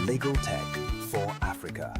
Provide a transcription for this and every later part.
Legal Tech for Africa.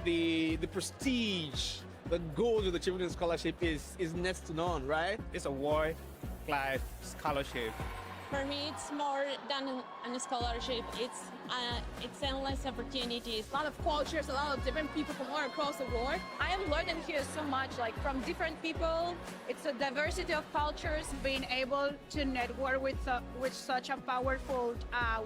The prestige, the goal of the Chevening scholarship is next to none, right? It's a world-class scholarship. For me, it's more than a scholarship. It's endless opportunities. A lot of cultures, a lot of different people from all across the world. I am learning here so much, like from different people. It's a diversity of cultures. Being able to network with such a powerful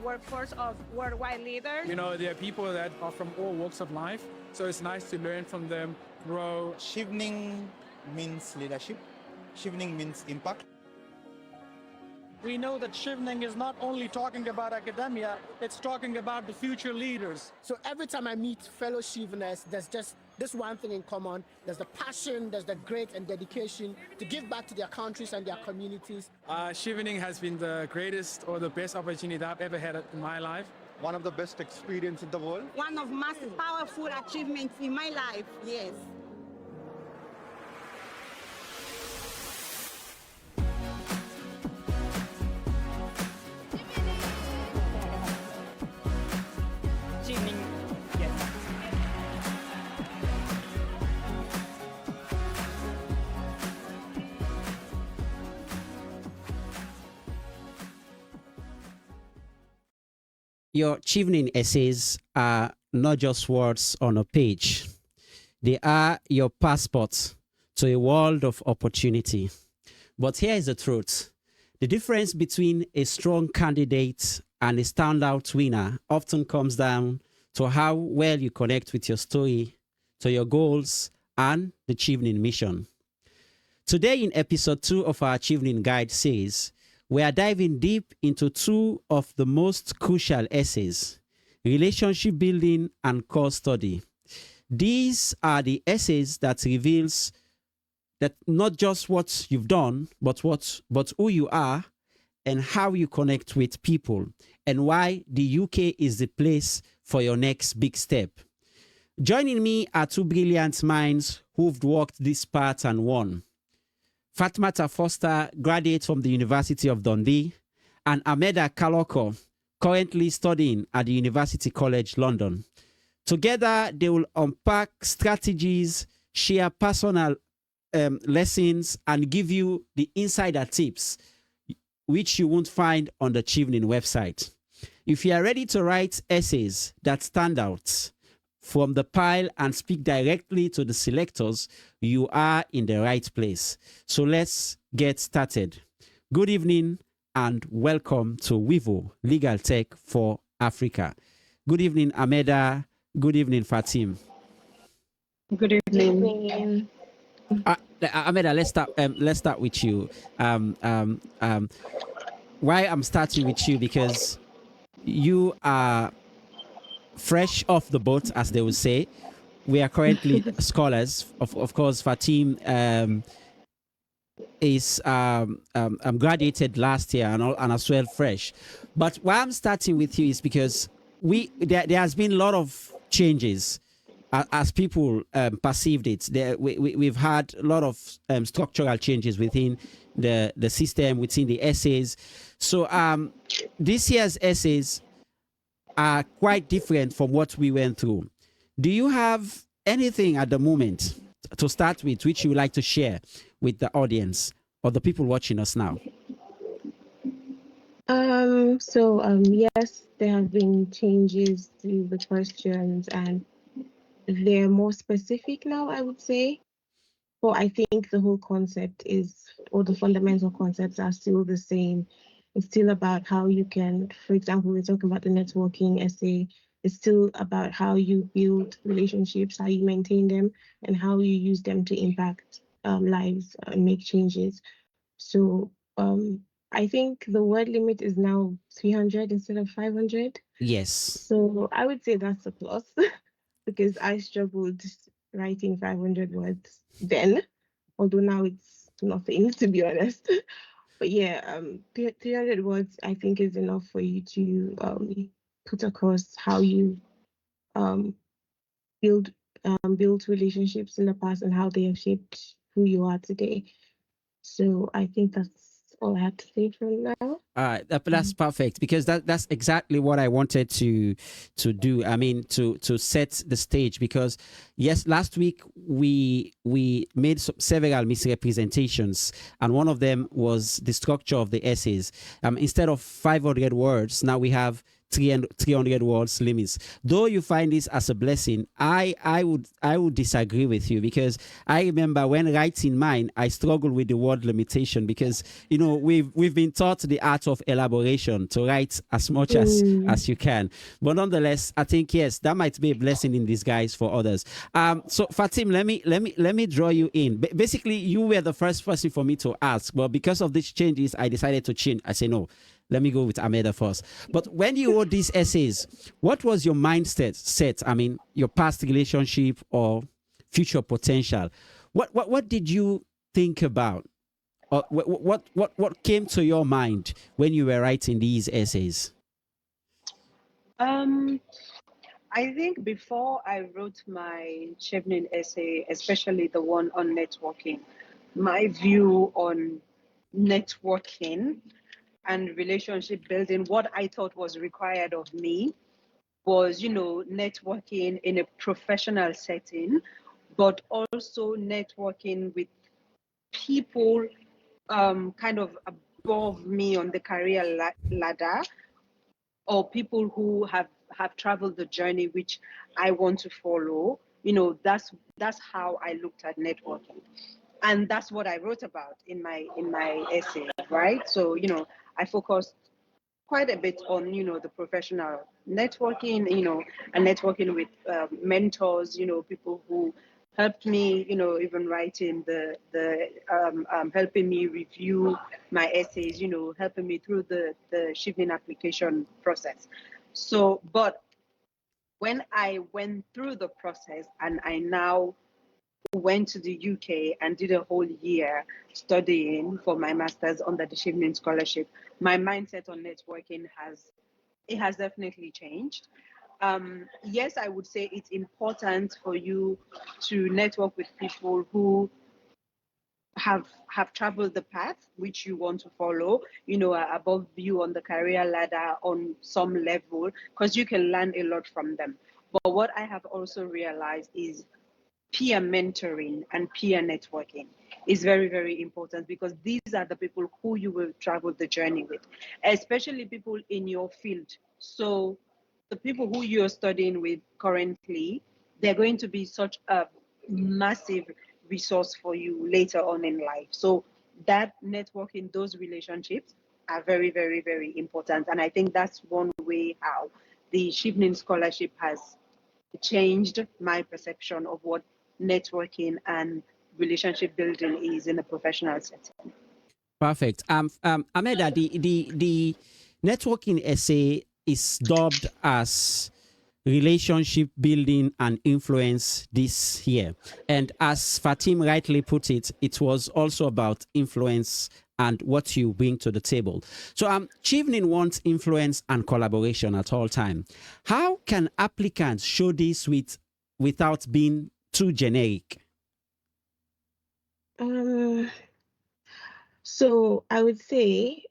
workforce of worldwide leaders. You know, there are people that are from all walks of life, so it's nice to learn from them, grow. Chevening means leadership. Chevening means impact. We know that Chevening is not only talking about academia, it's talking about the future leaders. So every time I meet fellow Cheveners, there's just this one thing in common. There's the passion, there's the grit and dedication to give back to their countries and their communities. Chevening has been the greatest or the best opportunity that I've ever had in my life. One of the best experience in the world. One of most powerful achievements in my life, yes. Your Chevening essays are not just words on a page. They are your passport to a world of opportunity. But here is the truth. The difference between a strong candidate and a standout winner often comes down to how well you connect with your story, to your goals, and the Chevening mission. Today in episode 2 of our Chevening Guide says, we are diving deep into two of the most crucial essays, relationship building and cause study. These are the essays that reveals that not just what you've done, but who you are and how you connect with people and why the UK is the place for your next big step. Joining me are two brilliant minds who've walked this path and won. Fatmata Forster, graduate from the University of Dundee, and Ahmeda Kella-Kalokoh, currently studying at the University College London. Together, they will unpack strategies, share personal lessons, and give you the insider tips, which you won't find on the Chevening website. If you are ready to write essays that stand out from the pile and speak directly to the selectors, you are in the right place. So let's get started. Good evening and welcome to Wivo Legal Tech for Africa. Good evening, Ahmeda. Good evening, Fatim. Good evening. Ahmeda, let's start with you. Why I'm starting with you because you are fresh off the boat, as they would say. We are currently scholars. Of course, Fatim is graduated last year and as well fresh. But why I'm starting with you is because there has been a lot of changes as people perceived it. We've had a lot of structural changes within the system, within the essays. So this year's essays are quite different from what we went through. Do you have anything at the moment to start with which you would like to share with the audience or the people watching us now? Yes, there have been changes to the questions and they're more specific now, I would say. But I think the whole concept is, or the fundamental concepts are still the same. It's still about how you can, for example, we're talking about the networking essay. It's still about how you build relationships, how you maintain them, and how you use them to impact lives and make changes. So I think the word limit is now 300 instead of 500. Yes. So I would say that's a plus because I struggled writing 500 words then, although now it's nothing to be honest. But yeah, 300 words I think is enough for you to put across how you um, build build relationships in the past and how they have shaped who you are today. So I think that's all I have to say for now. That's perfect because that's exactly what I wanted to do. I mean, to set the stage because yes, last week we made several misrepresentations, and one of them was the structure of the essays. Instead of 500 words, now we have 300 words limits. Though you find this as a blessing, I would disagree with you because I remember when writing mine, I struggled with the word limitation because we've been taught the art of elaboration to write as much as you can. But nonetheless, I think yes, that might be a blessing in disguise for others. So Fatim, let me draw you in. Basically, you were the first person for me to ask, but because of these changes, I decided to change. I say no. Let me go with Ahmeda first. But when you wrote these essays, what was your mindset set? I mean, your past relationship or future potential. What did you think about? Or what came to your mind when you were writing these essays? Um, I think before I wrote my Chevening essay, especially the one on networking, my view on networking and relationship building, what I thought was required of me was, networking in a professional setting, but also networking with people kind of above me on the career ladder, or people who have traveled the journey which I want to follow. That's how I looked at networking, and that's what I wrote about in my essay, right? So I focused quite a bit on the professional networking, and networking with mentors, people who helped me, even writing the helping me review my essays, helping me through the shifting application process. So, but when I went through the process and I now went to the UK and did a whole year studying for my master's under the Chevening scholarship, my mindset on networking has definitely changed. Yes, I would say it's important for you to network with people who have traveled the path which you want to follow, are above you on the career ladder on some level, because you can learn a lot from them. But what I have also realized is peer mentoring and peer networking is very, very important, because these are the people who you will travel the journey with, especially people in your field. So the people who you're studying with currently, they're going to be such a massive resource for you later on in life. So that networking, those relationships are very, very, very important. And I think that's one way how the Chevening scholarship has changed my perception of what networking and relationship building is in a professional setting. Perfect. Ahmeda, the networking essay is dubbed as relationship building and influence this year. And as Fatim rightly put it, it was also about influence and what you bring to the table. So Chevening wants influence and collaboration at all time. How can applicants show this without being too generic? So I would say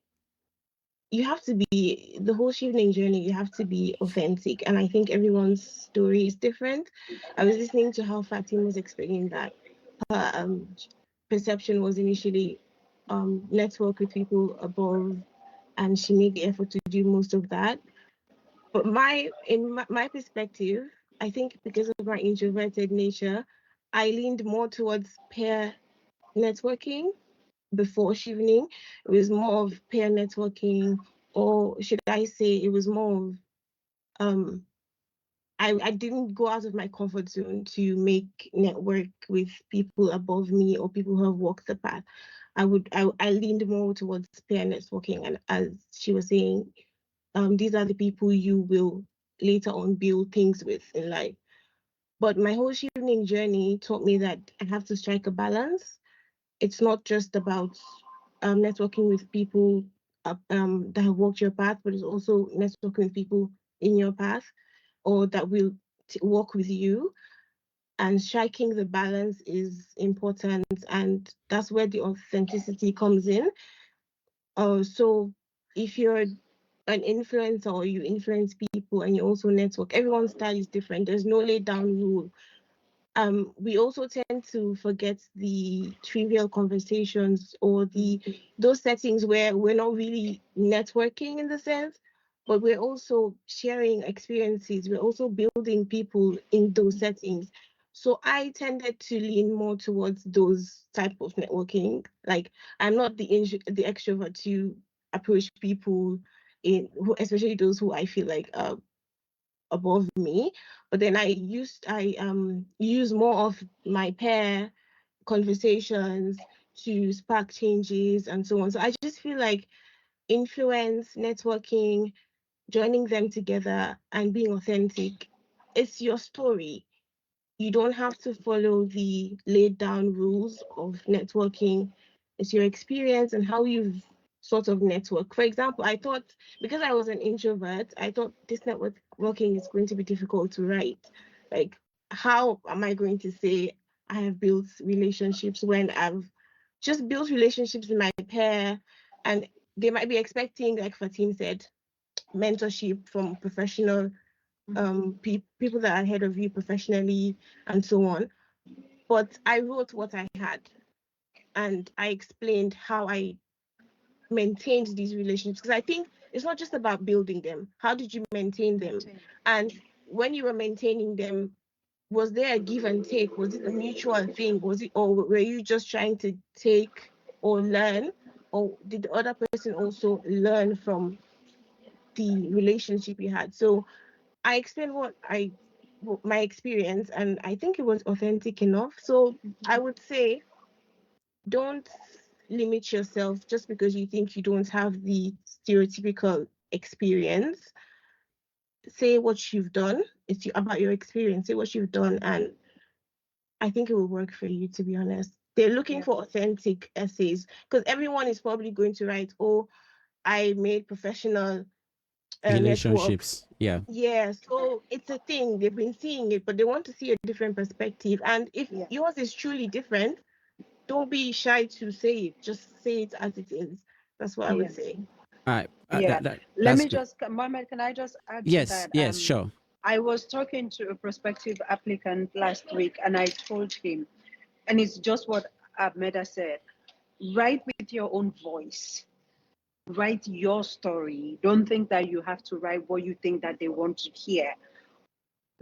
you have to be the whole shifting journey, you have to be authentic. And I think everyone's story is different. I was listening to how Fatima was explaining that her perception was initially network with people above and she made the effort to do most of that. But my perspective, I think because of my introverted nature, I leaned more towards peer networking before Chevening. It was more of peer networking, or should I say, it was more of I didn't go out of my comfort zone to make network with people above me or people who have walked the path. I leaned more towards peer networking, and as she was saying, these are the people you will later on build things with in life. But my whole Chevening journey taught me that I have to strike a balance. It's not just about networking with people that have walked your path, but it's also networking with people in your path or that will work with you. And striking the balance is important, and that's where the authenticity comes in. So if you're an influencer or you influence people and you also network, everyone's style is different. There's no laid down rule. We also tend to forget the trivial conversations or those settings where we're not really networking in the sense, but we're also sharing experiences. We're also building people in those settings. So I tended to lean more towards those type of networking. Like I'm not the extrovert to approach people especially those who I feel like above me, but then I use more of my peer conversations to spark changes and so on. So I just feel like influence, networking, joining them together and being authentic, it's your story. You don't have to follow the laid down rules of networking. It's your experience and how you've sort of network. For example, I thought because I was an introvert, I thought this networking is going to be difficult to write. Like, how am I going to say I have built relationships when I've just built relationships in my peer, and they might be expecting, like Fatim said, mentorship from professional people that are ahead of you professionally and so on. But I wrote what I had and I explained how I maintained these relationships, because I think it's not just about building them. How did you maintain them? And when you were maintaining them, was there a give and take? Was it a mutual thing? Or were you just trying to take or learn? Or did the other person also learn from the relationship you had? So I explained my experience, and I think it was authentic enough. So I would say, don't limit yourself just because you think you don't have the stereotypical experience. Say what you've done. It's about your experience. Say what you've done, and I think it will work for you, to be honest. They're looking for authentic essays because everyone is probably going to write, oh, I made professional Relationships. network. Yeah, so it's a thing. They've been seeing it, but they want to see a different perspective. And if yours is truly different, don't be shy to say it. Just say it as it is. That's what I would say. All right. Let me just, Mohammed, can I just add to that? Yes, sure. I was talking to a prospective applicant last week, and I told him, and it's just what Ahmeda said, write with your own voice. Write your story. Don't think that you have to write what you think that they want to hear.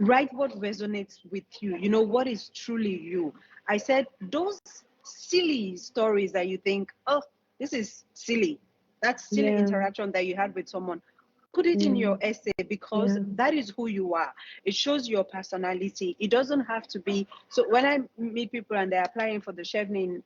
Write what resonates with you. You know, what is truly you. I said, those silly stories that you think, oh, this is silly. That's silly interaction that you had with someone. Put it in your essay, because that is who you are. It shows your personality. It doesn't have to be. So when I meet people and they're applying for the Chevening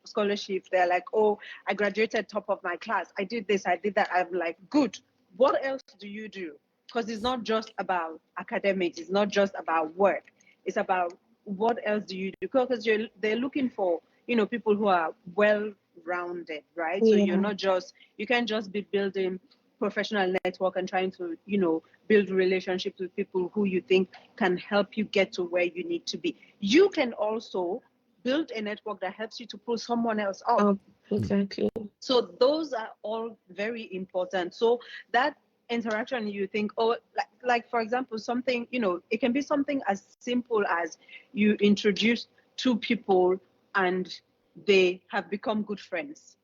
scholarship, they're like, oh, I graduated top of my class. I did this, I did that. I'm like, good. What else do you do? Because it's not just about academics. It's not just about work. It's about what else do you do? Because they're looking for, you know, people who are well-rounded, right? So you're not just, you can't just be building professional network and trying to, you know, build relationships with people who you think can help you get to where you need to be. You can also build a network that helps you to pull someone else up. Exactly. So those are all very important. So that interaction, you think, oh, like for example, something, you know, it can be something as simple as you introduce two people and they have become good friends.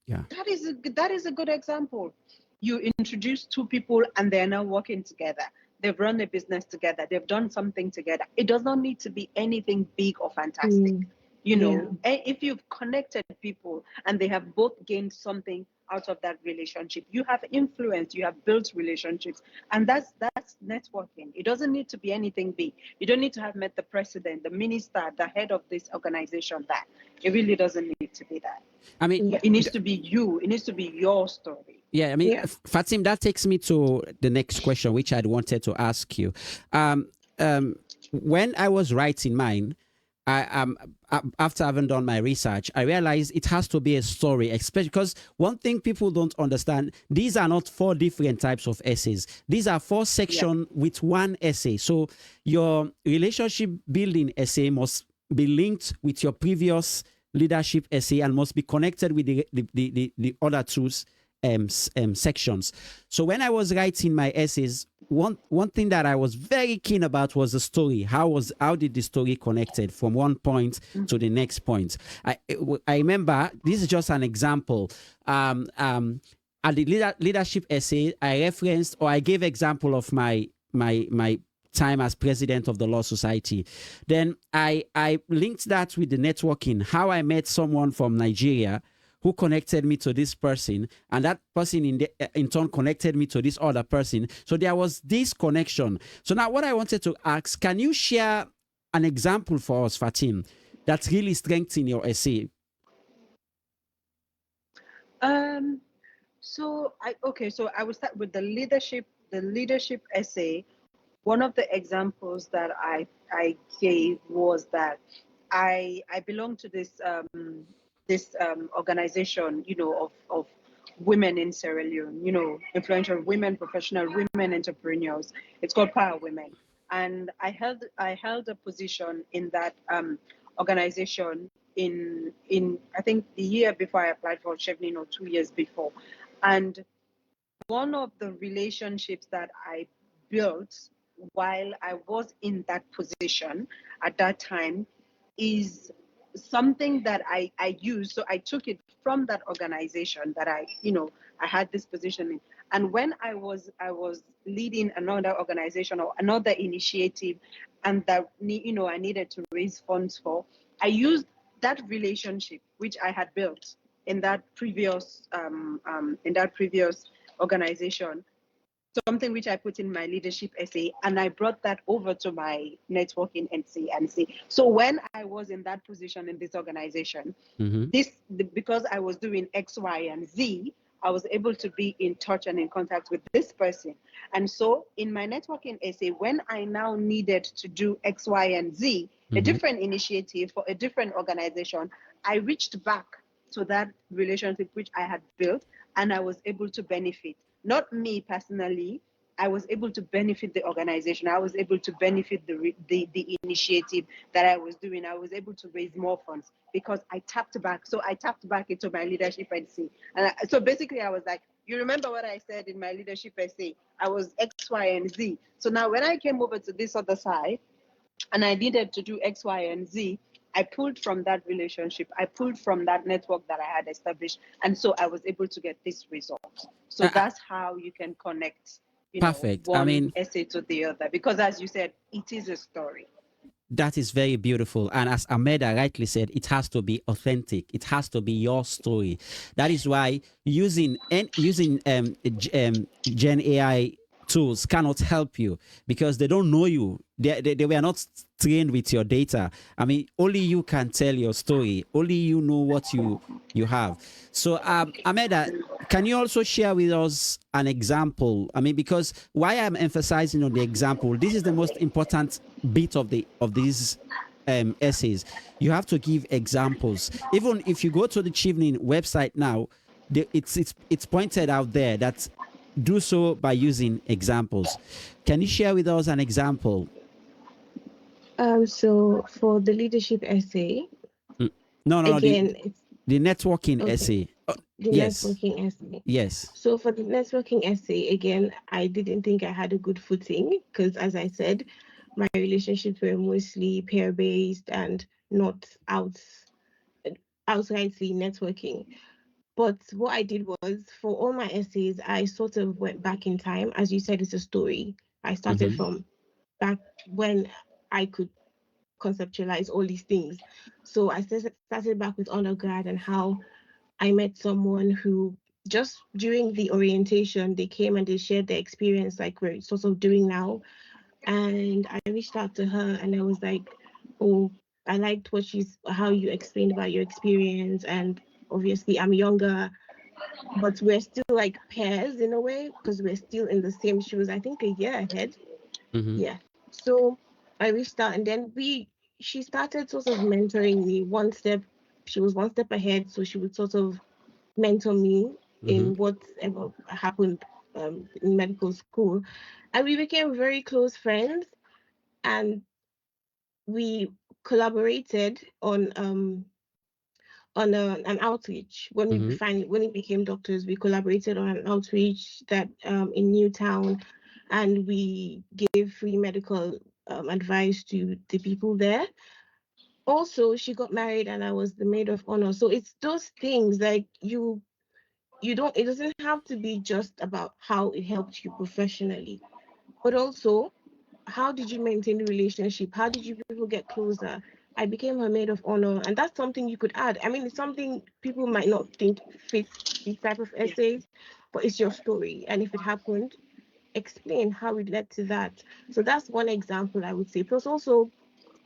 Yeah. That is a good example. You introduce two people and they're now working together. They've run a business together. They've done something together. It does not need to be anything big or fantastic. You know, if you've connected people and they have both gained something out of that relationship, you have influence, you have built relationships, and that's networking. It doesn't need to be anything big. You don't need to have met the president, the minister, the head of this organization. That it really doesn't need to be that. I mean, it needs to be you. It needs to be your story. Yeah, I mean, Fatim, that takes me to the next question, which I'd wanted to ask you. When I was writing mine, after having done my research, I realized it has to be a story, especially because one thing people don't understand, these are not 4 different types of essays. These are 4 sections with one essay. So your relationship building essay must be linked with your previous leadership essay and must be connected with the other 2 sections. So when I was writing my essays, one thing that I was very keen about was the story. How did the story connected from one point to the next point? I remember, this is just an example. At the leadership essay, I referenced, or I gave example of my time as president of the Law Society. Then I linked that with the networking, how I met someone from Nigeria who connected me to this person, and that person in turn connected me to this other person. So there was this connection. So now what I wanted to ask, can you share an example for us, Fatim, that really strengthened your essay? So I will start with the leadership essay. One of the examples that I gave was that I belong to this organization, you know, of women in Sierra Leone, you know, influential women, professional women entrepreneurs. It's called Power Women, and I held a position in that organization in I think the year before I applied for Chevening, or 2 years before, and one of the relationships that I built while I was in that position at that time is something that I used. So I took it from that organization that I had this position in. And when I was leading another organization or another initiative, and that I needed to raise funds for, I used that relationship which I had built in that previous organization, something which I put in my leadership essay, and I brought that over to my networking essay. So when I was in that position in this organization, because I was doing X, Y, and Z, I was able to be in touch and in contact with this person. And so in my networking essay, when I now needed to do X, Y, and Z, a different initiative for a different organization, I reached back to that relationship which I had built, and I was able to benefit. Not me personally, I was able to benefit the organization. I was able to benefit the initiative that I was doing. I was able to raise more funds because I tapped back. So I tapped back into my leadership essay. And so basically I was like, you remember what I said in my leadership essay? I was X, Y, and Z. So now when I came over to this other side and I needed to do X, Y, and Z, I pulled from that relationship. I pulled from that network that I had established. And so I was able to get this result. So that's how you can connect one essay to the other. Because as you said, it is a story. That is very beautiful. And as Ahmeda rightly said, it has to be authentic. It has to be your story. That is why using Gen AI tools cannot help you because they don't know you. They were not trained with your data. I mean, only you can tell your story. Only you know what you have. So, Ahmeda, can you also share with us an example? I mean, because why I'm emphasizing on the example, this is the most important bit of these essays. You have to give examples. Even if you go to the Chevening website now, it's pointed out there that do so by using examples. Can you share with us an example? So for the leadership essay, it's the networking essay. Networking essay. Yes. So for the networking essay, again, I didn't think I had a good footing because, as I said, my relationships were mostly peer-based and not outrightly networking. But what I did was, for all my essays, I sort of went back in time. As you said, it's a story. I started from back when I could conceptualize all these things. So I started back with undergrad and how I met someone who, just during the orientation, they came and they shared their experience like we're sort of doing now. And I reached out to her and I was like, oh, I liked how you explained about your experience. And obviously I'm younger, but we're still like peers in a way because we're still in the same shoes, I think a year ahead. Yeah. So I reached out and then she started sort of mentoring me one step. She was one step ahead. So she would sort of mentor me in whatever happened in medical school. And we became very close friends and we collaborated on an outreach. When we became doctors, we collaborated on an outreach that in Newtown, and we gave free medical advice to the people there. Also, she got married and I was the maid of honor. So it's those things like it doesn't have to be just about how it helped you professionally, but also how did you maintain the relationship? How did you people get closer? I became her maid of honor, and that's something you could add. I mean, it's something people might not think fits these type of essays, but it's your story, and if it happened, explain how it led to that. So that's one example I would say. Plus, also,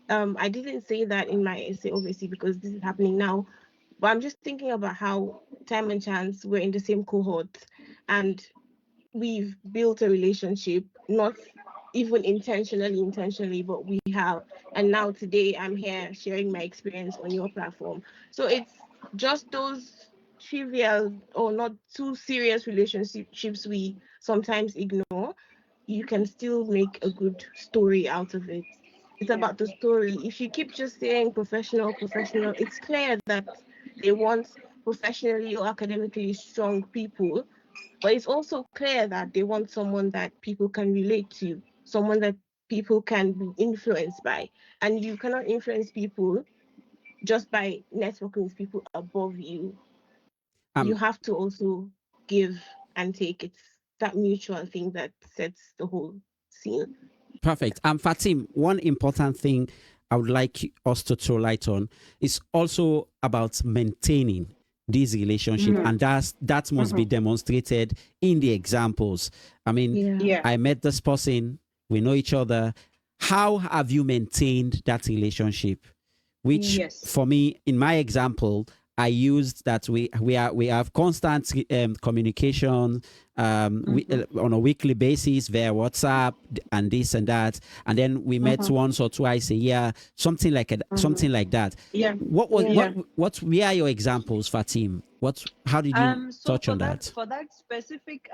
I didn't say that in my essay, obviously, because this is happening now. But I'm just thinking about how time and chance were in the same cohort, and we've built a relationship, not even intentionally, but we have. And now today I'm here sharing my experience on your platform. So it's just those trivial or not too serious relationships we sometimes ignore. You can still make a good story out of it. It's about the story. If you keep just saying professional, it's clear that they want professionally or academically strong people, but it's also clear that they want someone that people can relate to, someone that people can be influenced by. And you cannot influence people just by networking with people above you. You have to also give and take. It's that mutual thing that sets the whole scene. Perfect. Fatim, one important thing I would like us to throw light on is also about maintaining this relationship, and that must be demonstrated in the examples. I mean, I met this person, we know each other. How have you maintained that relationship? Which, for me, in my example, I used that we have constant communication on a weekly basis via WhatsApp and this and that, and then we met once or twice a year, something like that. Yeah. What were your examples, Fatim? How did you touch on that? For that specific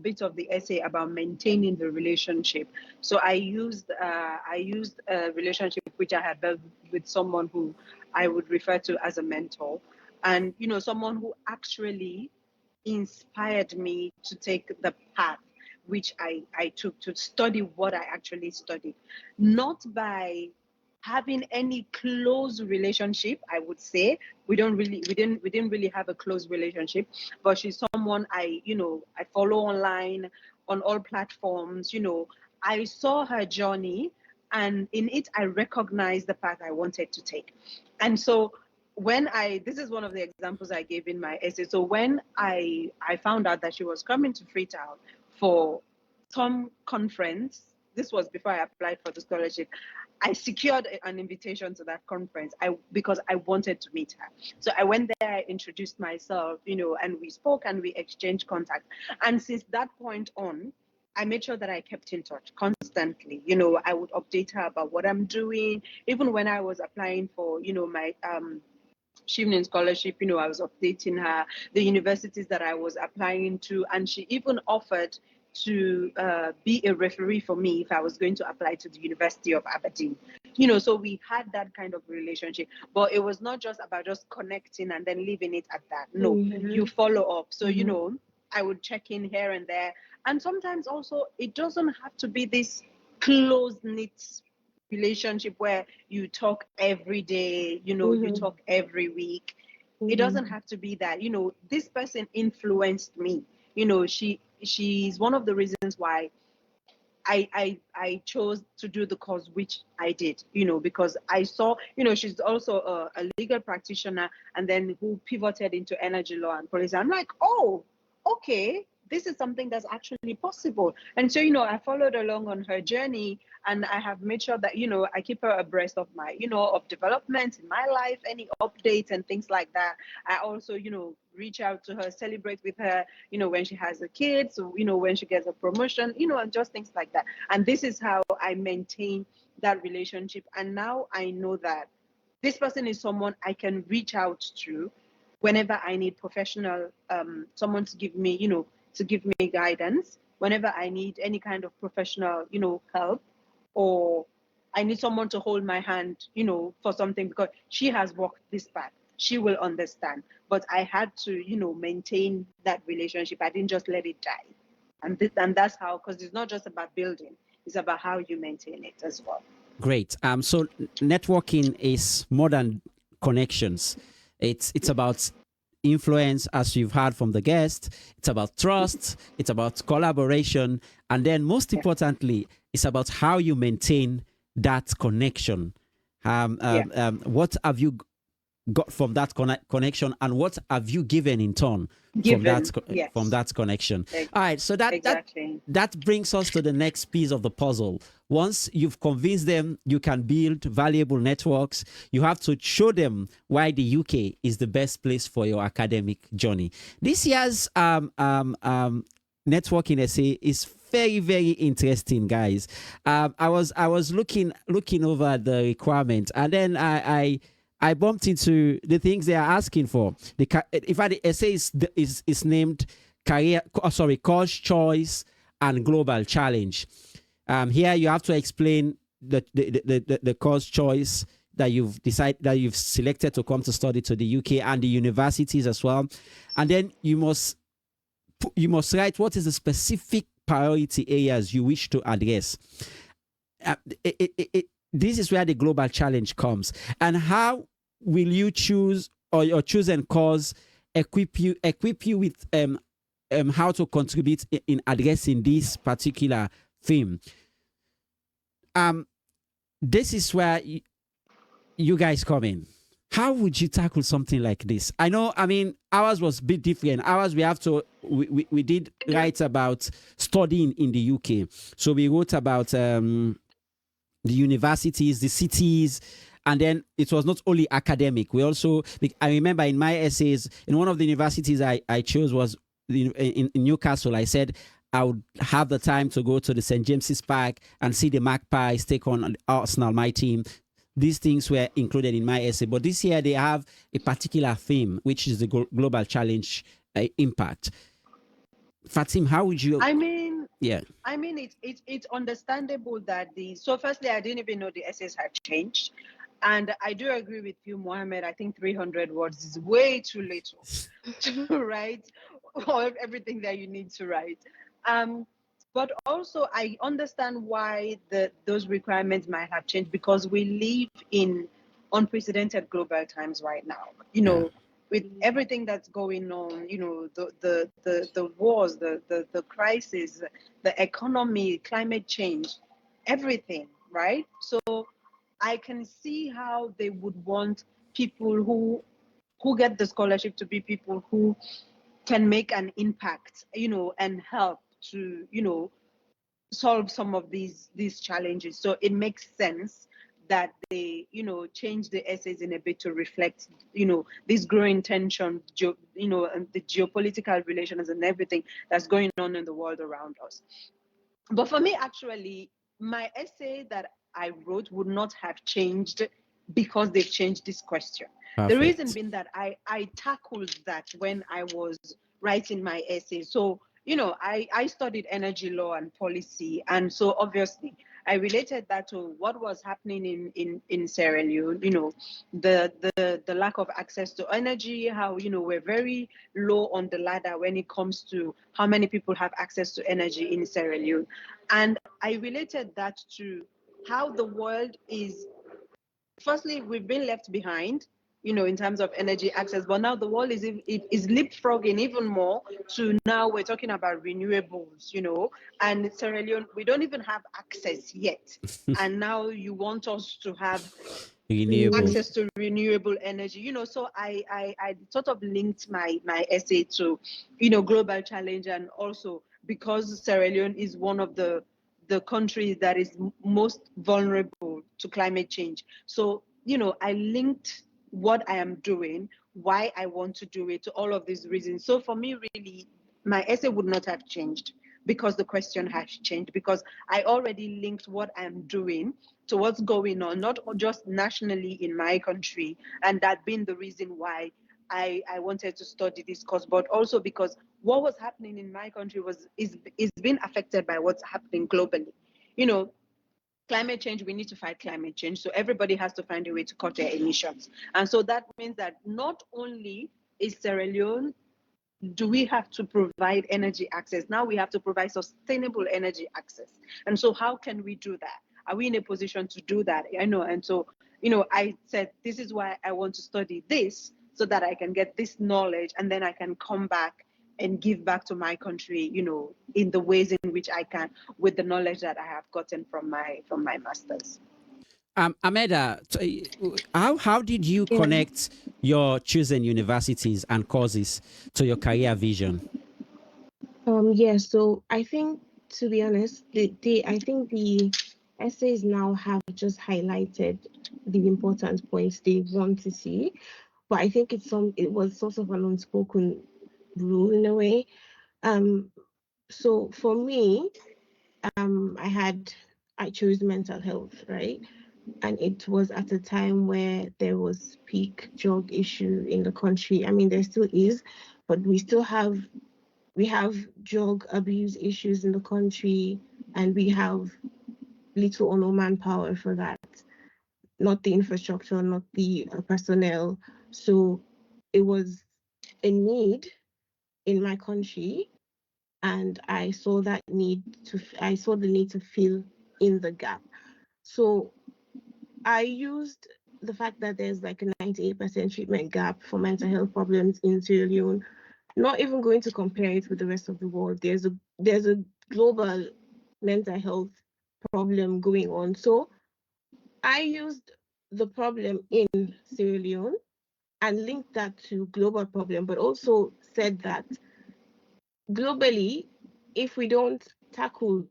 bit of the essay about maintaining the relationship, so I used a relationship which I had built with someone who I would refer to as a mentor, and someone who actually inspired me to take the path which I took, to study what I actually studied, not by having any close relationship. I would say we didn't really have a close relationship, but she's someone I follow online on all platforms. I saw her journey, and in it I recognized the path I wanted to take. And so this is one of the examples I gave in my essay. So when I found out that she was coming to Freetown for some conference, this was before I applied for the scholarship, I secured an invitation to that conference because I wanted to meet her. So I went there, I introduced myself, and we spoke and we exchanged contact. And since that point on, I made sure that I kept in touch constantly. I would update her about what I'm doing. Even when I was applying for, my Chevening scholarship, I was updating her, the universities that I was applying to, and she even offered to be a referee for me if I was going to apply to the University of Aberdeen. So we had that kind of relationship, but it was not just about just connecting and then leaving it at that. No, you follow up. So, I would check in here and there. And sometimes also, it doesn't have to be this close-knit relationship where you talk every day, you talk every week. It doesn't have to be that, this person influenced me. She's one of the reasons why I chose to do the course which I did, because I saw, she's also a legal practitioner, and then who pivoted into energy law and policy. I'm like, oh, okay, this is something that's actually possible. And so, I followed along on her journey, and I have made sure that, I keep her abreast of my, of developments in my life, any updates and things like that. I also, reach out to her, celebrate with her, when she has a kid, so, when she gets a promotion, and just things like that. And this is how I maintain that relationship. And now I know that this person is someone I can reach out to whenever I need professional, someone to give me, guidance, whenever I need any kind of professional, help, or I need someone to hold my hand, for something, because she has walked this path. She will understand. But I had to, maintain that relationship. I didn't just let it die. And that's how, because it's not just about building, it's about how you maintain it as well. Great. So networking is more than connections. It's about influence, as you've heard from the guest. It's about trust. It's about collaboration, and then most importantly, it's about how you maintain that connection. What have you got from that connection, and what have you given in turn from that connection? All right, so that brings us to the next piece of the puzzle. Once you've convinced them you can build valuable networks, you have to show them why the UK is the best place for your academic journey. This year's networking essay is very, very interesting, guys. I was looking over the requirement, and then I bumped into the things they are asking for. In fact, the essay is named Course Choice and Global Challenge. Here you have to explain the course choice that you've selected to come to study to the UK, and the universities as well. And then you must write what is the specific priority areas you wish to address. This is where the global challenge comes. And how will you choose, or your chosen course equip you with how to contribute in addressing this particular theme? This is where you guys come in. How would you tackle something like this? Ours was a bit different. Ours, we did write about studying in the UK. So we wrote about the universities, the cities, and then it was not only academic. We also, I remember in my essays, in one of the universities I chose was in Newcastle. I said I would have the time to go to the St. James's Park and see the Magpies take on Arsenal, my team. These things were included in my essay. But this year they have a particular theme, which is the global challenge impact. Fatim, how would you... It's understandable that so firstly, I didn't even know the essays had changed. And I do agree with you, Mohammed. I think 300 words is way too little to write everything that you need to write. But also, I understand why those requirements might have changed, because we live in unprecedented global times right now. With everything that's going on, the wars, the crisis, the economy, climate change, everything, right? So I can see how they would want people who get the scholarship to be people who can make an impact, and help to, solve some of these challenges. So it makes sense that they, change the essays in a bit to reflect, this growing tension, and the geopolitical relations and everything that's going on in the world around us. But for me, actually, my essay that I wrote would not have changed because they've changed this question. Perfect. The reason being that I tackled that when I was writing my essay. So, I studied energy law and policy. And so obviously I related that to what was happening in Sierra Leone, the lack of access to energy, how, we're very low on the ladder when it comes to how many people have access to energy in Sierra Leone. And I related that to how the world is, firstly, we've been left behind, in terms of energy access. But now the world is leapfrogging even more to now we're talking about renewables, and Sierra Leone, we don't even have access yet. And now you want us to have access to renewable energy, so I sort of linked my essay to, global challenge, and also because Sierra Leone is one of the countries that is most vulnerable to climate change. So, I linked what I am doing, why I want to do it, to all of these reasons. So for me, really, my essay would not have changed because the question has changed, because I already linked what I'm doing to what's going on, not just nationally in my country, and that being the reason why I wanted to study this course, but also because what was happening in my country is being affected by what's happening globally. Climate change, we need to fight climate change. So everybody has to find a way to cut their emissions. And so that means that not only is Sierra Leone, do we have to provide energy access, now we have to provide sustainable energy access. And so how can we do that? Are we in a position to do that? And so, I said, this is why I want to study this, so that I can get this knowledge, and then I can come back and give back to my country, in the ways in which I can, with the knowledge that I have gotten from my master's. Ahmeda, how did you connect your chosen universities and courses to your career vision? So I think, to be honest, I think the essays now have just highlighted the important points they want to see, but I think it was sort of an unspoken rule in a way. So for me, I chose mental health, right? And it was at a time where there was peak drug issue in the country. I mean, there still is, but we have drug abuse issues in the country, and we have little or no manpower for that. Not the infrastructure, not the personnel. So it was a need in my country, and I saw the need to fill in the gap. So I used the fact that there's like a 98% treatment gap for mental health problems in Sierra Leone, not even going to compare it with the rest of the world. There's a global mental health problem going on. So I used the problem in Sierra Leone and linked that to global problem, but also said that globally, if we don't tackle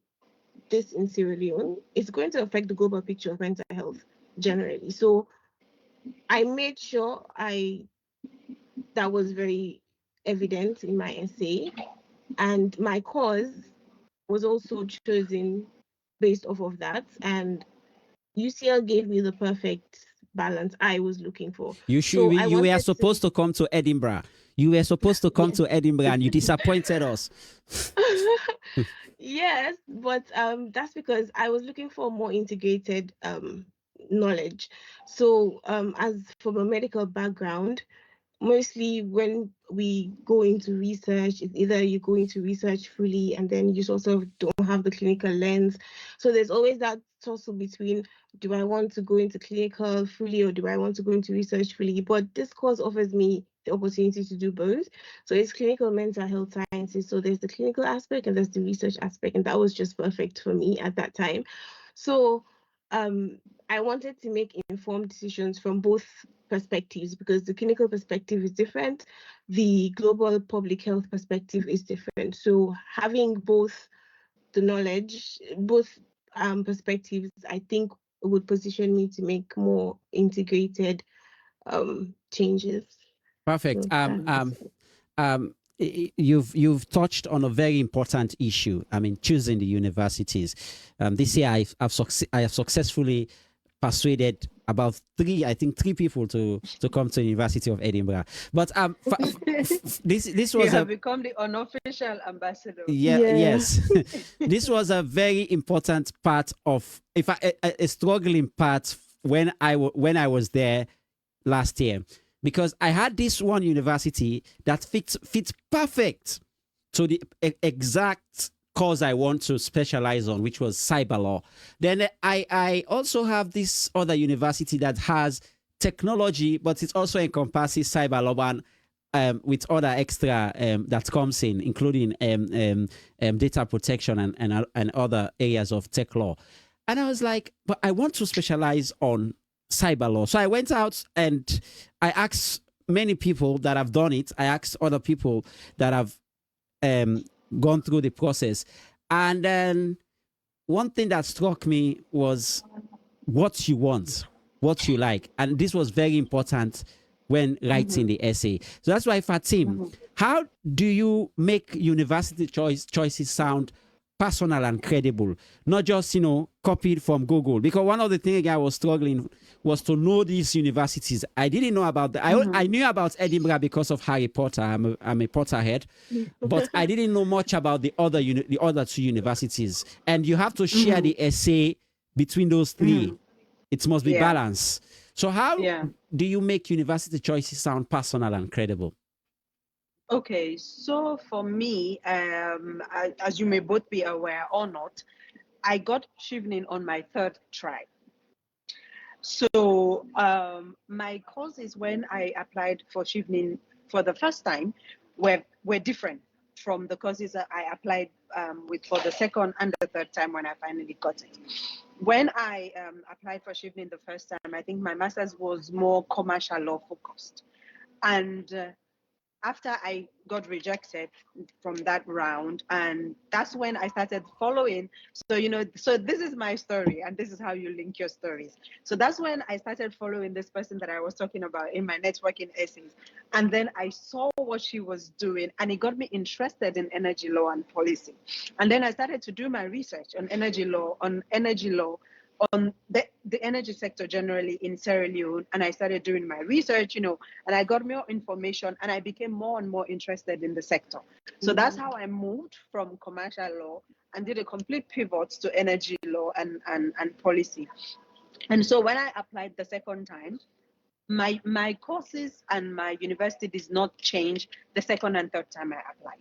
this in Sierra Leone, it's going to affect the global picture of mental health generally. So I made sure that was very evident in my essay, and my cause was also chosen based off of that. And UCL gave me the perfect balance I was looking for. You were supposed to come to Edinburgh. You were supposed to come to Edinburgh, and you disappointed us. Yes, but that's because I was looking for more integrated knowledge. So as from a medical background, mostly when we go into research, it's either you go into research fully and then you sort of don't have the clinical lens. So there's always that tussle between, do I want to go into clinical fully or do I want to go into research fully? But this course offers me the opportunity to do both. So it's clinical mental health sciences. So there's the clinical aspect and there's the research aspect. And that was just perfect for me at that time. So I wanted to make informed decisions from both perspectives, because the clinical perspective is different, the global public health perspective is different. So having both the knowledge, both perspectives, I think would position me to make more integrated changes. Perfect. You've touched on a very important issue. I mean, choosing the universities. This year, I have successfully persuaded about three people to come to the University of Edinburgh. But this was you have become the unofficial ambassador. Yes. This was a very important part of, a struggling part when I was there last year, because I had this one university that fits perfect to the exact course I want to specialize on, which was cyber law. Then I also have this other university that has technology, but it also encompasses cyber law and with other extra that comes in, including data protection and other areas of tech law. And I was like, but I want to specialize on cyber law. So I went out and I asked many people that have done it. I asked other people that have gone through the process. And then one thing that struck me was what you want, what you like. And this was very important when writing the essay. So that's why, Fatim, how do you make university choices sound personal and credible, not just, copied from Google? Because one of the things I was struggling was to know these universities. I didn't know about that. I knew about Edinburgh because of Harry Potter. I'm a Potterhead, but I didn't know much about the other two universities. And you have to share the essay between those three. It must be balanced. So how do you make university choices sound personal and credible? Okay, so for me, as you may both be aware or not, I got Chevening on my third try. So my courses when I applied for Chevening for the first time were different from the courses that I applied with for the second and the third time when I finally got it. When I applied for Chevening the first time, I think my master's was more commercial law focused. And after I got rejected from that round, and that's when I started following. So this is my story, and this is how you link your stories. So that's when I started following this person that I was talking about in my networking essays. And then I saw what she was doing, and it got me interested in energy law and policy. And then I started to do my research on energy law, on the energy sector generally in Sierra Leone, and I started doing my research, and I got more information, and I became more and more interested in the sector. So that's how I moved from commercial law and did a complete pivot to energy law and policy. And so when I applied the second time, my courses and my university did not change the second and third time I applied.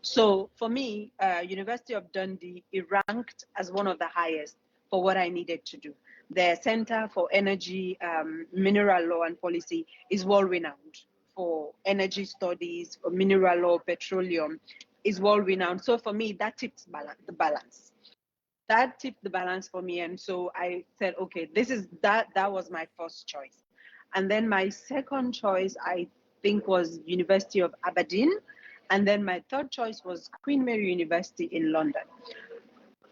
So for me, University of Dundee, it ranked as one of the highest for what I needed to do. The Center for Energy, Mineral Law and Policy is well renowned for energy studies, for mineral law, petroleum, is well renowned. So for me, that tipped the balance. That tipped the balance for me. And so I said, okay, that was my first choice. And then my second choice, I think, was University of Aberdeen. And then my third choice was Queen Mary University in London.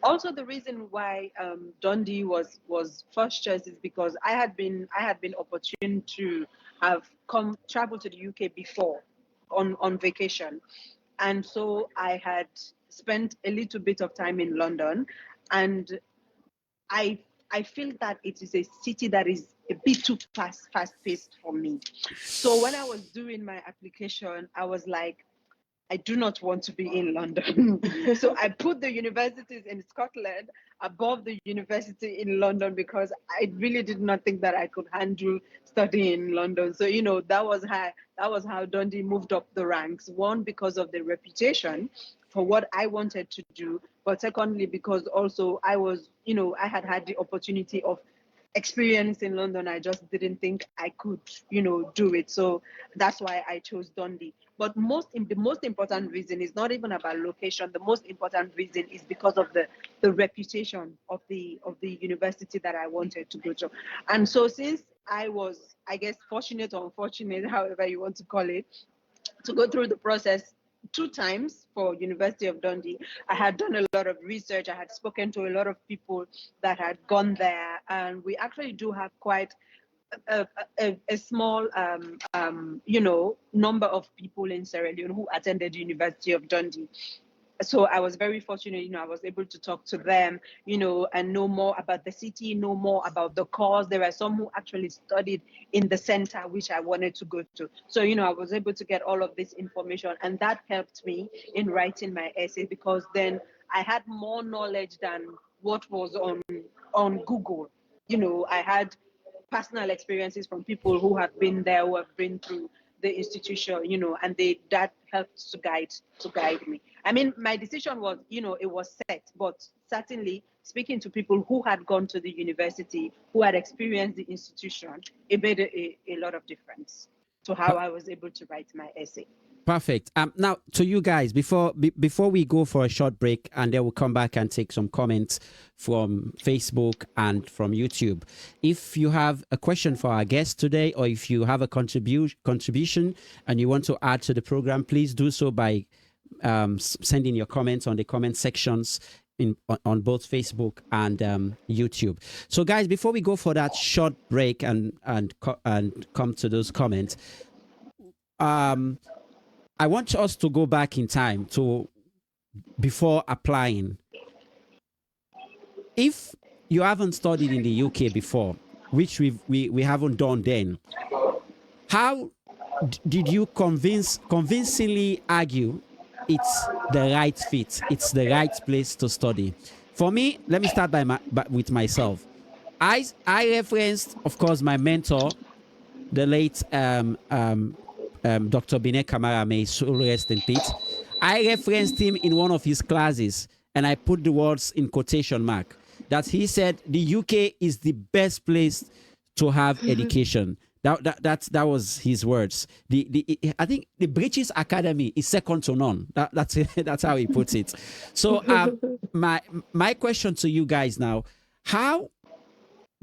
Also, the reason why Dundee was first choice is because I had been opportune to have traveled to the UK before on vacation, and so I had spent a little bit of time in London, and I feel that it is a city that is a bit too fast-paced for me. So when I was doing my application, I was like, I do not want to be in London. So I put the universities in Scotland above the university in London because I really did not think that I could handle studying in London. So, that was how Dundee moved up the ranks. One, because of the reputation for what I wanted to do, but secondly, because also I was, I had the opportunity of experience in London. I just didn't think I could, do it. So that's why I chose Dundee. But the most important reason is not even about location. The most important reason is because of the reputation of the university that I wanted to go to. And so since I was, I guess, fortunate or unfortunate, however you want to call it, to go through the process 2 times for University of Dundee, I had done a lot of research. I had spoken to a lot of people that had gone there, and we actually do have quite a small, number of people in Sierra Leone who attended University of Dundee. So I was very fortunate, I was able to talk to them, and know more about the city, know more about the cause. There were some who actually studied in the center, which I wanted to go to. So, I was able to get all of this information, and that helped me in writing my essay, because then I had more knowledge than what was on Google. I had personal experiences from people who have been there, who have been through the institution, and that helped to guide me. I mean, my decision was, it was set, but certainly speaking to people who had gone to the university, who had experienced the institution, it made a lot of difference to how I was able to write my essay. Perfect. Now to you guys, before we go for a short break, and then we'll come back and take some comments from Facebook and from YouTube. If you have a question for our guest today, or if you have a contribution and you want to add to the program, please do so by sending your comments on the comment sections on both Facebook and YouTube. So, guys, before we go for that short break and come to those comments, I want us to go back in time to before applying. If you haven't studied in the UK before, which we haven't done then, how did you convincingly argue it's the right fit, it's the right place to study? For me, let me start with myself. I referenced, of course, my mentor, the late Dr. Binet Kamara, may soul rest in peace. I referenced him in one of his classes, and I put the words in quotation mark, that he said the UK is the best place to have education. That was his words. I think the British Academy is second to none. That's how he puts it. So my question to you guys now: how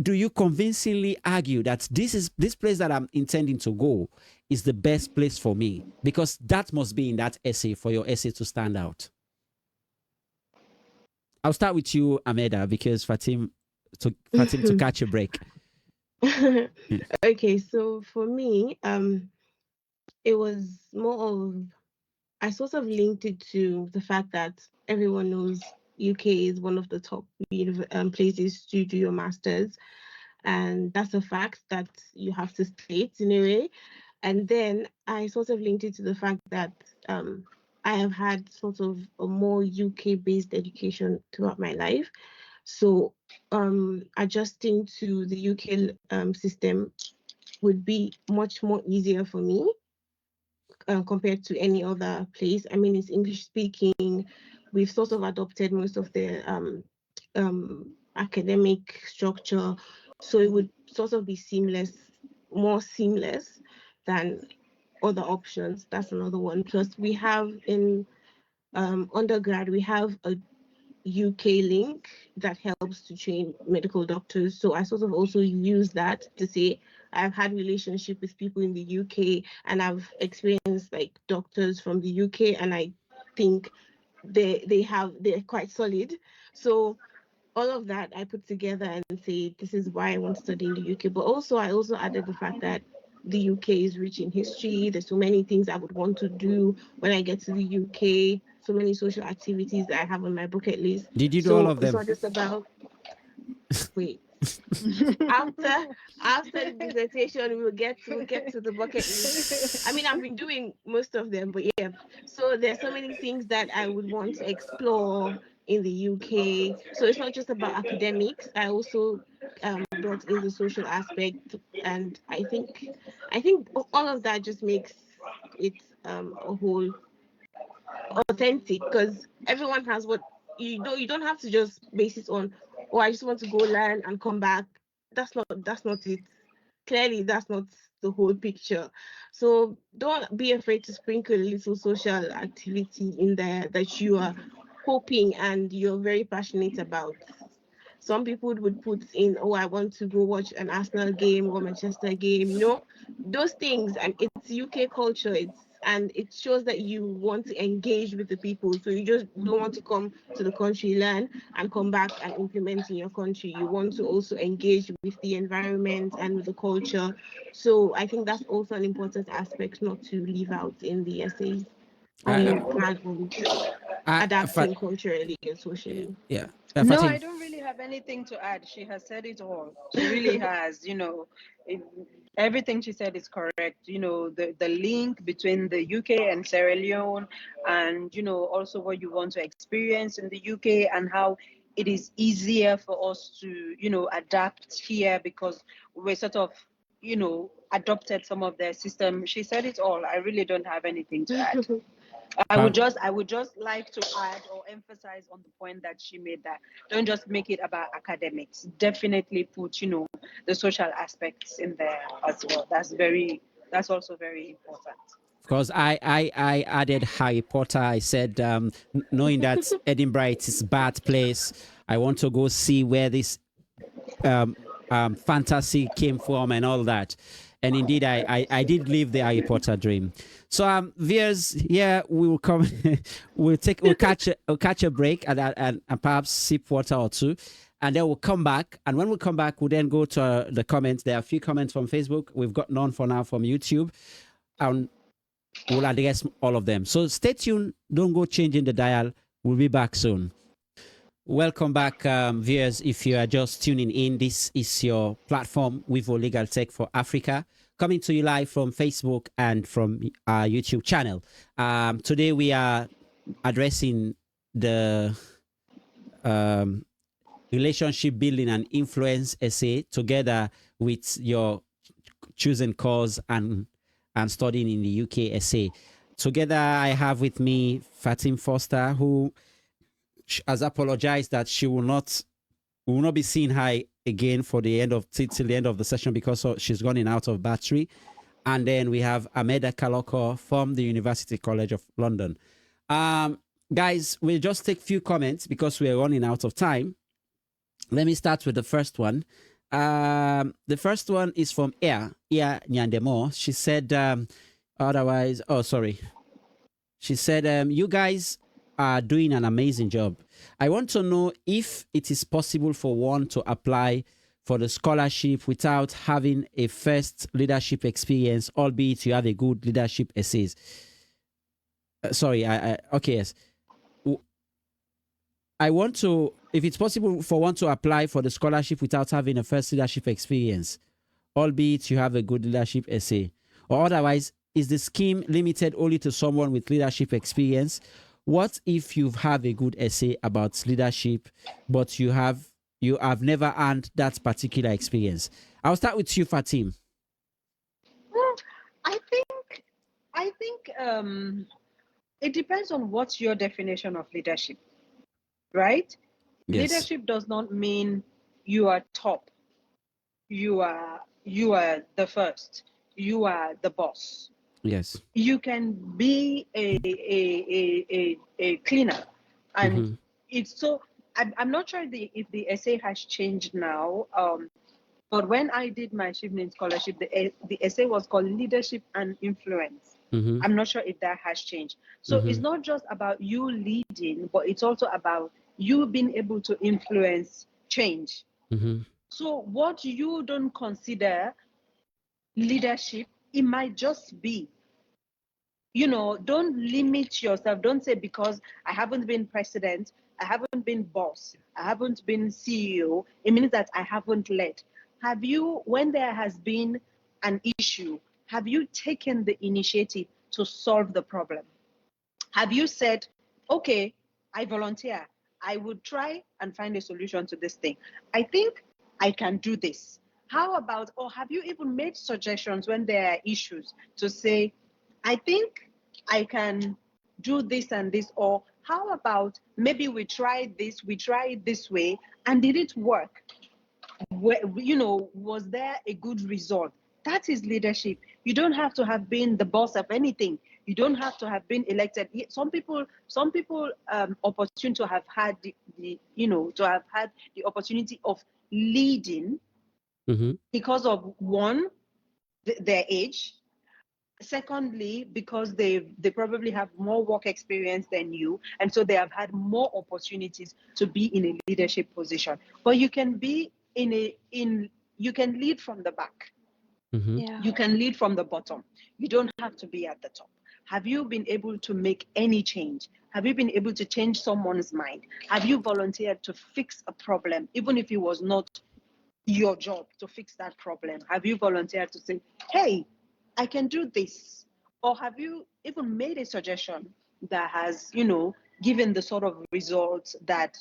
do you convincingly argue that this place that I'm intending to go is the best place for me? Because that must be in that essay for your essay to stand out. I'll start with you, Ahmeda, because Fatim to catch a break. Okay, so for me, it was more of, I sort of linked it to the fact that everyone knows UK is one of the top places to do your masters, and that's a fact that you have to state in a way. And then I sort of linked it to the fact that I have had sort of a more UK-based education throughout my life. So adjusting to the UK system would be much more easier for me compared to any other place. I mean, it's English speaking. We've sort of adopted most of the academic structure. So it would sort of be more seamless than other options. That's another one. Plus, we have in undergrad, we have a UK link that helps to train medical doctors. So I sort of also use that to say I've had relationship with people in the UK, and I've experienced like doctors from the UK, and I think they're quite solid. So all of that I put together and say this is why I want to study in the UK. But also I also added the fact that the UK is rich in history. There's so many things I would want to do when I get to the UK. So many social activities that I have on my bucket list. Did you do all of them? It's not just about wait. after the dissertation, we'll get to the bucket list. I mean, I've been doing most of them, but yeah. So there's so many things that I would want to explore in the UK. So it's not just about academics. I also brought in the social aspect, and I think all of that just makes it a whole authentic, because everyone has what you don't have to just base it on, oh, I just want to go learn and come back. That's not it. Clearly that's not the whole picture. So don't be afraid to sprinkle a little social activity in there that you are hoping and you're very passionate about. Some people would put in, oh, I want to go watch an Arsenal game or Manchester game, those things. And it's UK culture. And it shows that you want to engage with the people. So you just don't want to come to the country, learn, and come back and implement in your country. You want to also engage with the environment and with the culture. So I think that's also an important aspect not to leave out in the essays. Being plan on adapting culturally and socially. Yeah. No, I don't really have anything to add. She has said it all. She really has, everything she said is correct. The link between the UK and Sierra Leone, and, also what you want to experience in the UK, and how it is easier for us to, adapt here because we're sort of, adopted some of their system. She said it all. I really don't have anything to add. I would just like to add or emphasize on the point that she made, that don't just make it about academics. Definitely put, the social aspects in there as well. That's also very important. Of course, I added Harry Potter. I said, knowing that Edinburgh is a bad place, I want to go see where this fantasy came from and all that. And indeed, I did live the Harry Potter dream. So, viewers, yeah, we will come. we'll catch a break and perhaps sip water or two, and then we'll come back. And when we come back, we'll then go to the comments. There are a few comments from Facebook. We've got none for now from YouTube, and we'll address all of them. So stay tuned. Don't go changing the dial. We'll be back soon. Welcome back, viewers. If you are just tuning in, this is your platform, Vivo Legal Tech for Africa, coming to you live from Facebook and from our YouTube channel. Today we are addressing the relationship building and influence essay together with your chosen course and studying in the UK essay. Together, I have with me Fatim Forster, who has apologized that she will not be seeing her again for the end of till the end of the session because she's running out of battery. And then we have Ahmeda Kella-Kalokoh from the University College of London. Guys, we'll just take a few comments because we're running out of time. Let me start with the first one. The first one is from Ia Nyandemo. She said, She said, you guys are doing an amazing job. I want to know if it is possible for one to apply for the scholarship without having a first leadership experience, albeit you have a good leadership essays. Yes. I want to, if it's possible for one to apply for the scholarship without having a first leadership experience, albeit you have a good leadership essay, or otherwise, is the scheme limited only to someone with leadership experience? What if you have a good essay about leadership, but you have never earned that particular experience? I'll start with you, Fatim. I think it depends on what's your definition of leadership, right? Yes. Leadership does not mean you are top. You are the first. You are the boss. Yes. You can be a cleaner, and it's so. I'm not sure if the essay has changed now. But when I did my Chevening scholarship, the essay was called Leadership and Influence. I'm not sure if that has changed. So it's not just about you leading, but it's also about you being able to influence change. So what you don't consider leadership, it might just be, don't limit yourself. Don't say, because I haven't been president, I haven't been boss, I haven't been CEO, it means that I haven't led. Have you, when there has been an issue, have you taken the initiative to solve the problem? Have you said, okay, I volunteer, I would try and find a solution to this thing. I think I can do this. How about, or have you even made suggestions when there are issues to say, I think I can do this and this, or how about maybe we try it this way, and did it work? Was there a good result? That is leadership. You don't have to have been the boss of anything. You don't have to have been elected. Some people opportune to have had the opportunity of leading because of one, their age. Secondly, because they probably have more work experience than you, and so they have had more opportunities to be in a leadership position. But you can be you can lead from the back. You can lead from the bottom. You don't have to be at the top. Have you been able to make any change? Have you been able to change someone's mind? Have you volunteered to fix a problem, even if it was not your job to fix that problem? Have you volunteered to say, hey, I can do this? Or have you even made a suggestion that has, given the sort of results that,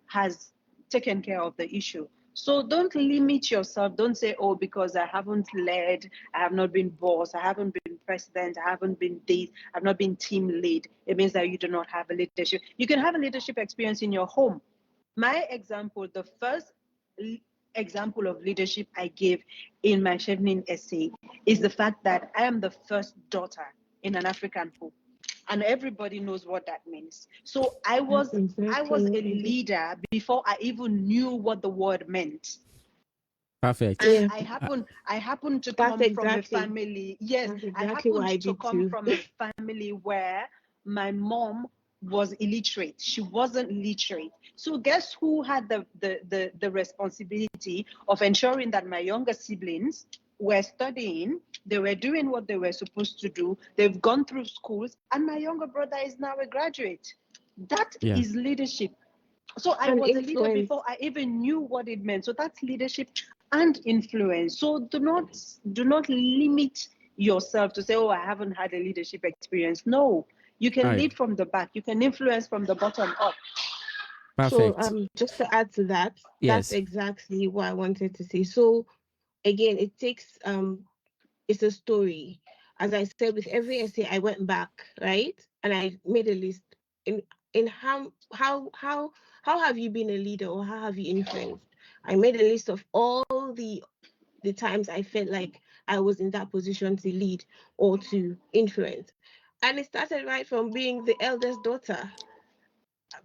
has taken care of the issue? So don't limit yourself. Don't say, oh, because I haven't led, I have not been boss, I haven't been president, I haven't been this, I've not been team lead. It means that you do not have a leadership. You can have a leadership experience in your home. My example, the first example of leadership I gave in my Chevening essay is the fact that I am the first daughter in an African home. And everybody knows what that means. So I was a leader before I even knew what the word meant. Perfect. And Yeah. I happen to That's come from a exactly family. Yes, that's I exactly what I happened to did come too. from a family where my mom was illiterate. She wasn't literate. So guess who had the responsibility of ensuring that my younger siblings were studying, they were doing what they were supposed to do, they've gone through schools, and my younger brother is now a graduate. That Yeah. is leadership. So I And was a leader influence. before I even knew what it meant. So that's leadership and influence. So do not limit yourself to say, oh, I haven't had a leadership experience. No, you can All right. lead from the back. You can influence from the bottom up. So Perfect. just to add to that, that's Yes. exactly what I wanted to say. So again, it takes it's a story. As I said, with every essay, I went back, right? And I made a list in how have you been a leader or how have you influenced? I made a list of all the times I felt like I was in that position to lead or to influence. And it started right from being the eldest daughter,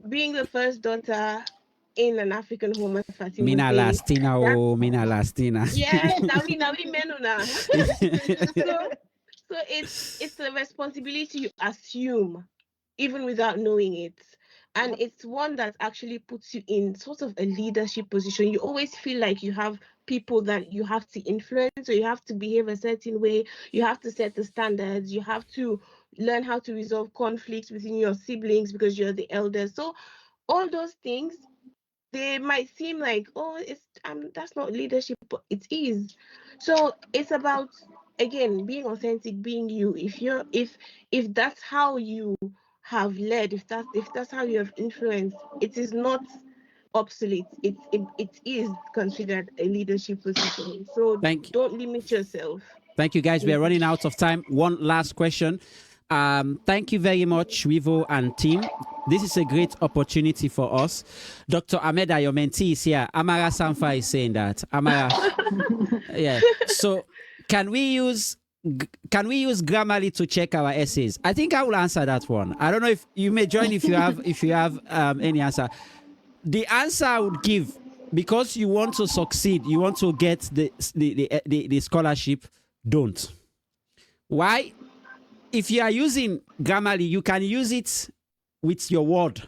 being the first daughter in an African home, as Fati was Mina saying. Lastina, That oh, Mina Lastina. yes, now we menuna. So so it's a responsibility you assume even without knowing it. And it's one that actually puts you in sort of a leadership position. You always feel like you have people that you have to influence, or you have to behave a certain way, you have to set the standards, you have to learn how to resolve conflicts within your siblings because you're the eldest. So all those things, they might seem like, oh, it's that's not leadership, but it is. So it's about, again, being authentic, being you. If that's how you have led, if that's how you have influenced, it is not obsolete. It is considered a leadership position. So Thank don't limit yourself. Thank you, guys. We are running out of time. One last question. Thank you very much, Wivo and team. This is a great opportunity for us. Dr. Ahmeda, your mentee is here. Amara Sanfa is saying that. Amara, yeah. So can we use Grammarly to check our essays? I think I will answer that one. I don't know if you may join if you have any answer. The answer I would give, because you want to succeed, you want to get the scholarship, don't. Why? If you are using Grammarly, you can use it with your Word,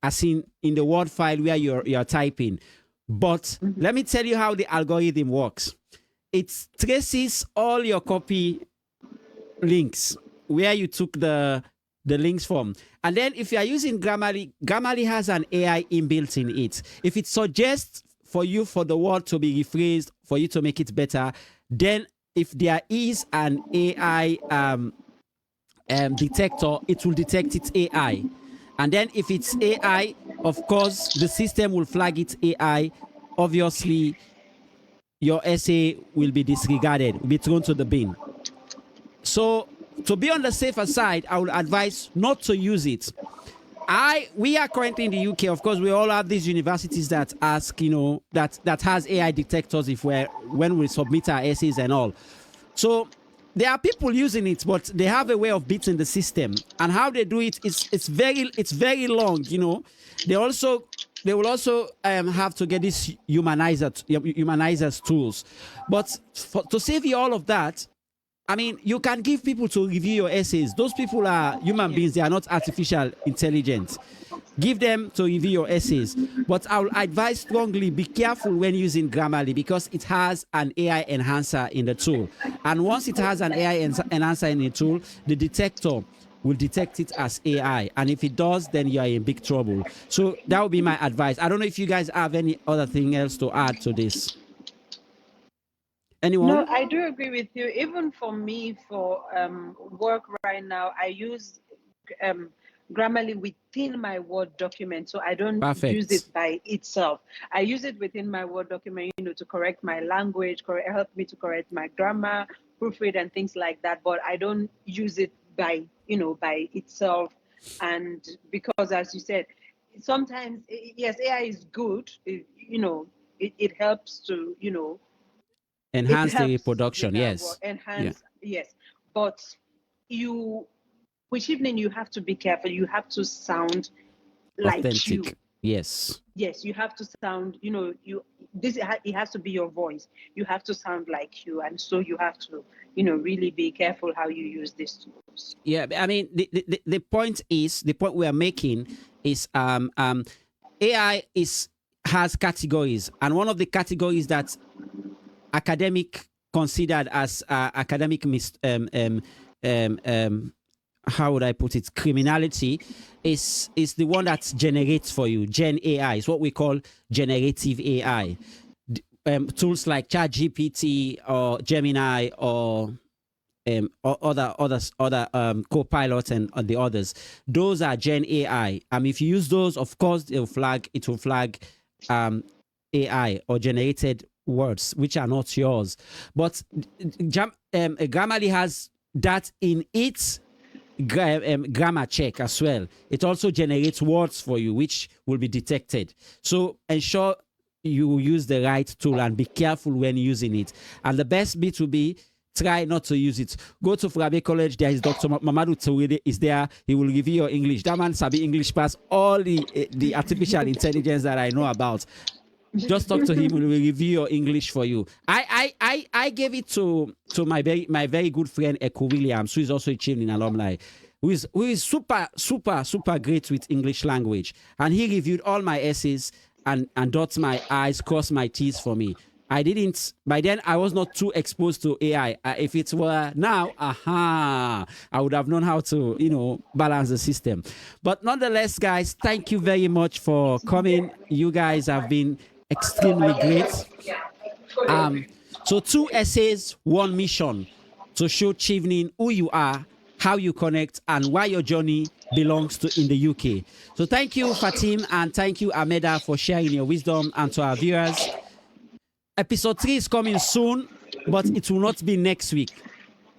as in the Word file where you're typing. But let me tell you how the algorithm works. It traces all your copy links where you took the links from. And then if you are using Grammarly, Grammarly has an AI inbuilt in it. If it suggests for you for the word to be rephrased, for you to make it better, then if there is an AI detector, it will detect its AI. And then if it's AI, of course, the system will flag it AI. Obviously, your essay will be disregarded, will be thrown to the bin. So to be on the safer side, I would advise not to use it. We are currently in the UK. Of course, we all have these universities that ask, that has AI detectors when we submit our essays and all. So there are people using it, but they have a way of beating the system. And how they do it is it's very long. They will also have to get these humanizers tools. But to save you all of that, I mean, you can give people to review your essays. Those people are human beings. They are not artificial intelligence. Give them to review your essays. But I will advise strongly, be careful when using Grammarly, because it has an AI enhancer in the tool. And once it has an AI enhancer in the tool, the detector will detect it as AI. And if it does, then you are in big trouble. So that would be my advice. I don't know if you guys have any other thing else to add to this. Anyone? No, I do agree with you. Even for me, for work right now, I use Grammarly within my Word document. So I don't use Perfect. it by itself. I use it within my Word document, to correct my language, help me to correct my grammar, proofread and things like that. But I don't use it by, by itself. And because, as you said, sometimes, yes, AI is good. It helps to, it Enhance the helps reproduction. Yes. Yeah. enhance, yes. But with Chevening, you have to be careful. You have to sound like you. Authentic. Yes. Yes, you have to sound, it has to be your voice. You have to sound like you. And so you have to, really be careful how you use these tools. Yeah. I mean, the point we are making is AI has categories, and one of the categories that academic considered as academic how would I put it, criminality is the one that generates for you. Gen AI is what we call generative AI. Tools like ChatGPT or Gemini or other co-pilots and the others. Those are Gen AI. If you use those, of course, it will flag AI or generated words which are not yours. But Grammarly has that in its grammar check as well. It also generates words for you which will be detected. So ensure you use the right tool and be careful when using it. And the best bit will be try not to use it. Go to Furabe College. There is Dr. Mamadou Tawede is there. He will review your English. That man sabi English pass all the artificial intelligence that I know about. Just talk to him. He will review your English for you. I gave it to my very good friend Echo Williams, who is also a Chevening alumni, who is super great with English language, and he reviewed all my essays and dot my I's, cross my T's for me. I didn't, by then I was not too exposed to AI. If it were now, I would have known how to, balance the system. But nonetheless, guys, thank you very much for coming. You guys have been extremely great. So 2 essays, 1 mission to show Chevening who you are, how you connect, and why your journey belongs to in the UK. So thank you, Fatim, and thank you, Ahmeda, for sharing your wisdom, and to our viewers. Episode 3 is coming soon, but it will not be next week,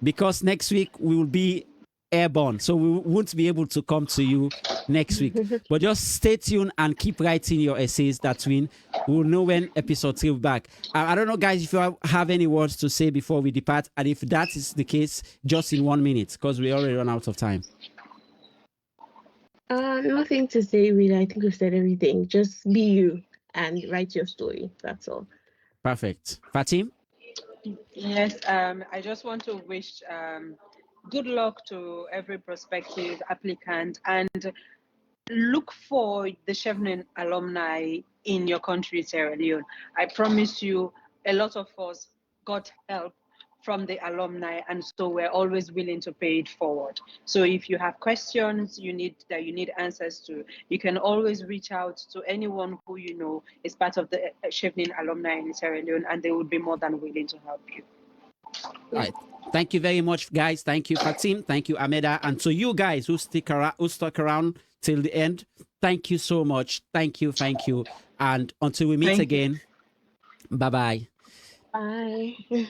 because next week we will be airborne, so we won't be able to come to you next week. But just stay tuned and keep writing your essays. That's when we'll know when episode 3 will be back. I don't know, guys, if you have any words to say before we depart, and if that is the case, just in 1 minute, because we already run out of time. Nothing to say, really. I think we've said everything. Just be you and write your story. That's all. Perfect. Fatim? Yes, I just want to wish good luck to every prospective applicant, and look for the Chevening alumni in your country, Sierra Leone. I promise you, a lot of us got help from the alumni, and so we're always willing to pay it forward. So if you have questions you need answers to, you can always reach out to anyone who you know is part of the Chevening alumni in Sierra Leone, and they would be more than willing to help you. All right. Thank you very much, guys. Thank you, Fatim. Thank you, Ahmeda. And to you guys who stuck around till the end, thank you so much. Thank you. And until we meet again, bye-bye. Bye.